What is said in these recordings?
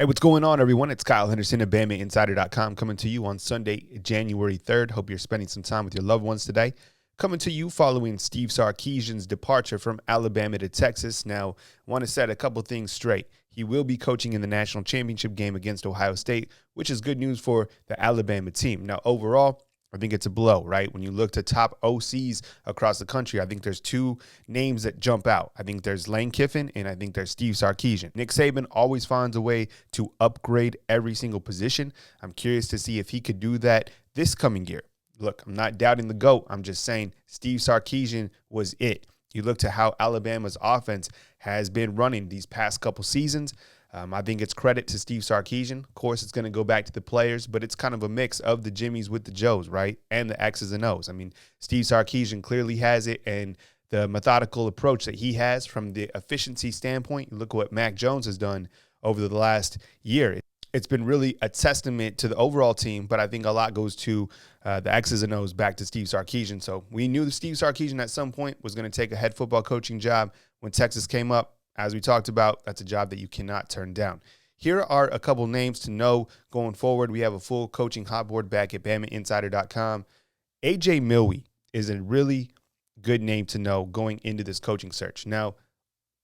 Hey, what's going on, everyone? It's Kyle Henderson of BamaInsider.com coming to you on Sunday, January 3rd. Hope you're spending some time with your loved ones today. Coming to you following Steve Sarkisian's departure from Alabama to Texas. Now, I want to set a couple things straight. He will be coaching in the national championship game against Ohio State, which is good news for the Alabama team. Now, overall, I think it's a blow, right? When you look to top OCs across the country, I think there's two names that jump out. I think there's Lane Kiffin and I think there's Steve Sarkisian. Nick Saban always finds a way to upgrade every single position. I'm curious to see if he could do that this coming year. Look, I'm not doubting the GOAT. I'm just saying Steve Sarkisian was it. You look to how Alabama's offense has been running these past couple seasons. I think it's credit to Steve Sarkisian. Of course, it's going to go back to the players, but it's kind of a mix of the Jimmies with the Joes, right? And the X's and O's. I mean, Steve Sarkisian clearly has it, and the methodical approach that he has from the efficiency standpoint, look what Mac Jones has done over the last year. It's been really a testament to the overall team, but I think a lot goes to the X's and O's back to Steve Sarkisian. So we knew that Steve Sarkisian at some point was going to take a head football coaching job when Texas came up. As we talked about, that's a job that you cannot turn down. Here are a couple names to know going forward. We have a full coaching hot board back at BamaInsider.com. A.J. Milwee is a really good name to know going into this coaching search. Now,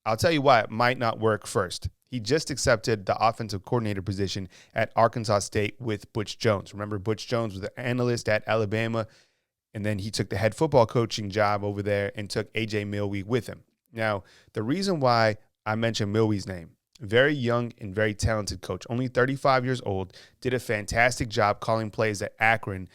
I'll tell you why it might not work first. He just accepted the offensive coordinator position at Arkansas State with Butch Jones. Remember, Butch Jones was an analyst at Alabama, and then he took the head football coaching job over there and took A.J. Milwee with him. Now, the reason why I mentioned Milwee's name, very young and very talented coach, only 35 years old, did a fantastic job calling plays at Akron.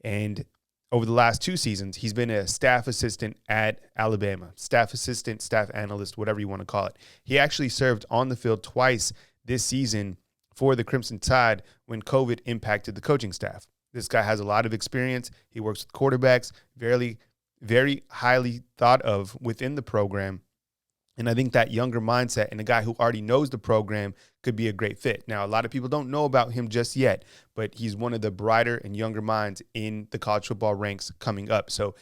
And over the last two seasons, he's been a staff assistant at Alabama, staff assistant, staff analyst, whatever you want to call it. He actually served on the field twice this season for the Crimson Tide when COVID impacted the coaching staff. This guy has a lot of experience. He works with quarterbacks, very highly thought of within the program. And I think that younger mindset and a guy who already knows the program could be a great fit. Now, a lot of people don't know about him just yet, but he's one of the brighter and younger minds in the college football ranks coming up. So,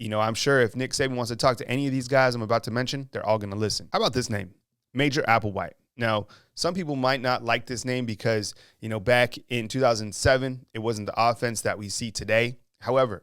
I'm sure if Nick Saban wants to talk to any of these guys I'm about to mention, they're all going to listen. How about this name? Major Applewhite. Now, some people might not like this name because, back in 2007, it wasn't the offense that we see today. However,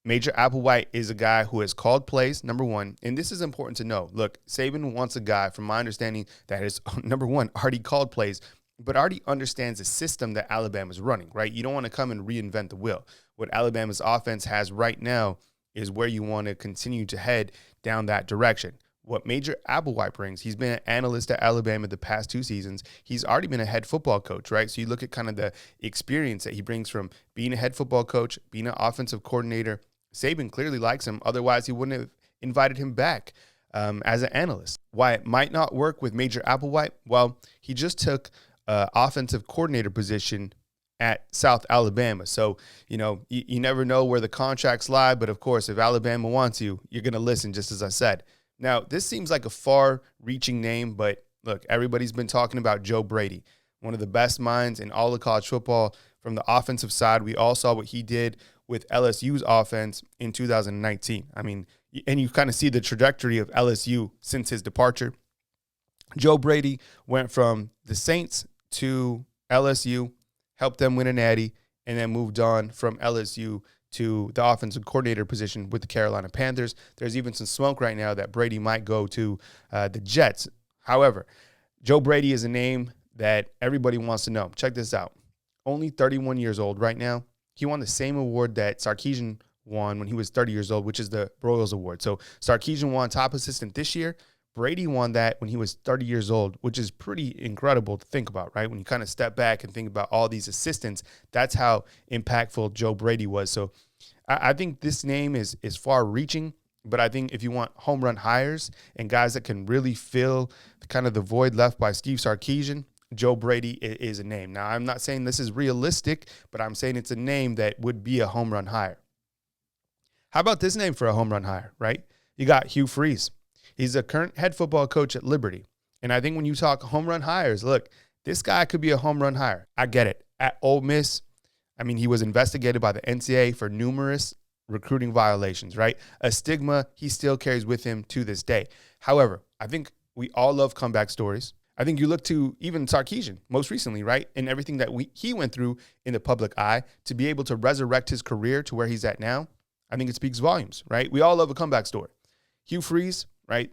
Major Applewhite is a guy who has called plays, number one, and this is important to know. Look, Saban wants a guy, from my understanding, that is, number one, already called plays, but already understands the system that Alabama's running, right? You don't want to come and reinvent the wheel. What Alabama's offense has right now is where you want to continue to head down that direction. What Major Applewhite brings, he's been an analyst at Alabama the past two seasons. He's already been a head football coach, right? So you look at kind of the experience that he brings from being a head football coach, being an offensive coordinator. Saban clearly likes him. Otherwise, he wouldn't have invited him back as an analyst. Why it might not work with Major Applewhite? Well, he just took an offensive coordinator position at South Alabama. So, you never know where the contracts lie. But, of course, if Alabama wants you, you're going to listen, just as I said. Now, this seems like a far-reaching name, but, look, everybody's been talking about Joe Brady, one of the best minds in all of college football. From the offensive side, we all saw what he did with LSU's offense in 2019. I mean, and you kind of see the trajectory of LSU since his departure. Joe Brady went from the Saints to LSU, helped them win a natty, and then moved on from LSU to the offensive coordinator position with the Carolina Panthers. There's even some smoke right now that Brady might go to the Jets. However, Joe Brady is a name that everybody wants to know. Check this out. Only 31 years old right now. He won the same award that Sarkisian won when he was 30 years old, which is the Broyles Award. So Sarkisian won top assistant this year. Brady won that when he was 30 years old, which is pretty incredible to think about, right? When you kind of step back and think about all these assistants, that's how impactful Joe Brady was. So I think this name is far-reaching, but I think if you want home run hires and guys that can really fill kind of the void left by Steve Sarkisian, Joe Brady is a name. Now, I'm not saying this is realistic, but I'm saying it's a name that would be a home run hire. How about this name for a home run hire, right? You got Hugh Freeze. He's a current head football coach at Liberty. And I think when you talk home run hires, look, this guy could be a home run hire. I get it. At Ole Miss, I mean, he was investigated by the NCAA for numerous recruiting violations, right? A stigma he still carries with him to this day. However, I think we all love comeback stories. I think you look to even Sarkisian most recently, right? And everything that he went through in the public eye to be able to resurrect his career to where he's at now. I think it speaks volumes, right? We all love a comeback story. Hugh Freeze, right?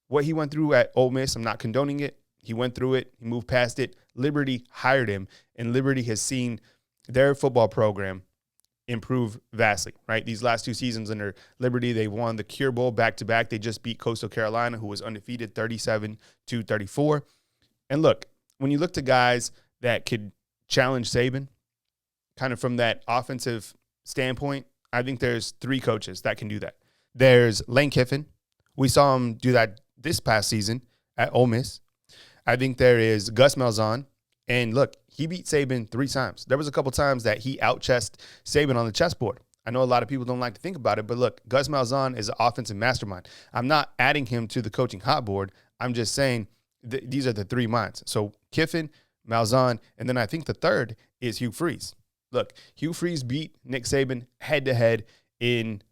What he went through at Ole Miss, I'm not condoning it. He went through it. He moved past it. Liberty hired him, and Liberty has seen their football program improve vastly, right? These last 2 seasons under Liberty, they won the Cure Bowl back-to-back. They just beat Coastal Carolina, who was undefeated 37-34. And look, when you look to guys that could challenge Saban, kind of from that offensive standpoint, I think there's 3 coaches that can do that. There's Lane Kiffin. We saw him do that this past season at Ole Miss. I think there is Gus Malzahn. And look, he beat Saban 3 times. There was a couple times that he out-chessed Saban on the chessboard. I know a lot of people don't like to think about it, but look, Gus Malzahn is an offensive mastermind. I'm not adding him to the coaching hot board. I'm just saying these are the 3 minds. So Kiffin, Malzahn, and then I think the third is Hugh Freeze. Look, Hugh Freeze beat Nick Saban head-to-head in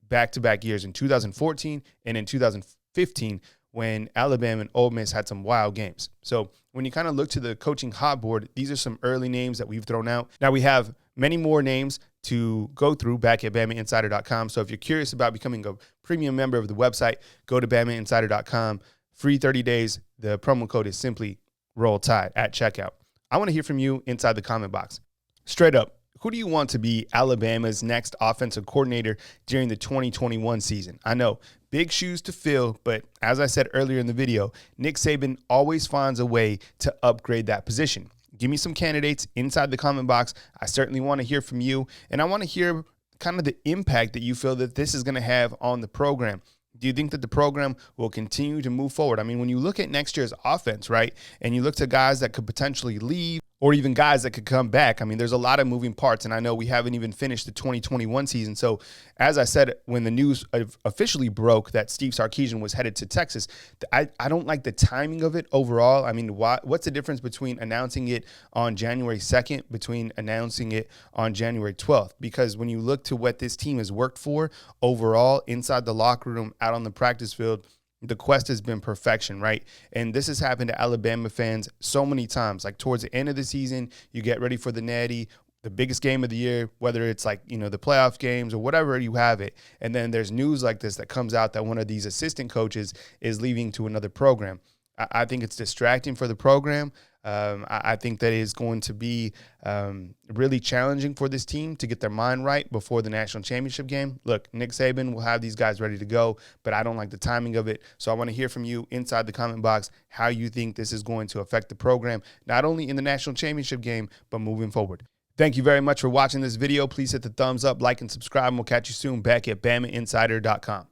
back-to-back years in 2014 and in 2015 when Alabama and Ole Miss had some wild games. So when you kind of look to the coaching hot board, these are some early names that we've thrown out. Now we have many more names to go through back at BamaInsider.com. So if you're curious about becoming a premium member of the website, go to BamaInsider.com. Free 30 days. The promo code is simply Roll Tide at checkout. I want to hear from you inside the comment box. Straight up, who do you want to be Alabama's next offensive coordinator during the 2021 season? I know, big shoes to fill, but as I said earlier in the video, Nick Saban always finds a way to upgrade that position. Give me some candidates inside the comment box. I certainly want to hear from you, and I want to hear kind of the impact that you feel that this is going to have on the program. Do you think that the program will continue to move forward? I mean, when you look at next year's offense, right, and you look to guys that could potentially leave or even guys that could come back, I mean, there's a lot of moving parts, and I know we haven't even finished the 2021 season. So as I said, when the news officially broke that Steve Sarkisian was headed to Texas, I don't like the timing of it overall. I mean, what's the difference between announcing it on January 2nd, between announcing it on January 12th? Because when you look to what this team has worked for overall inside the locker room, out on the practice field, the quest has been perfection, right? And this has happened to Alabama fans so many times. Like towards the end of the season, you get ready for the Natty, the biggest game of the year, whether it's like, you know, the playoff games or whatever you have it. And then there's news like this that comes out that one of these assistant coaches is leaving to another program. I think it's distracting for the program. I think that is going to be really challenging for this team to get their mind right before the national championship game. Look, Nick Saban will have these guys ready to go, but I don't like the timing of it. So I want to hear from you inside the comment box how you think this is going to affect the program, not only in the national championship game, but moving forward. Thank you very much for watching this video. Please hit the thumbs up, like, and subscribe, and we'll catch you soon back at BamaInsider.com.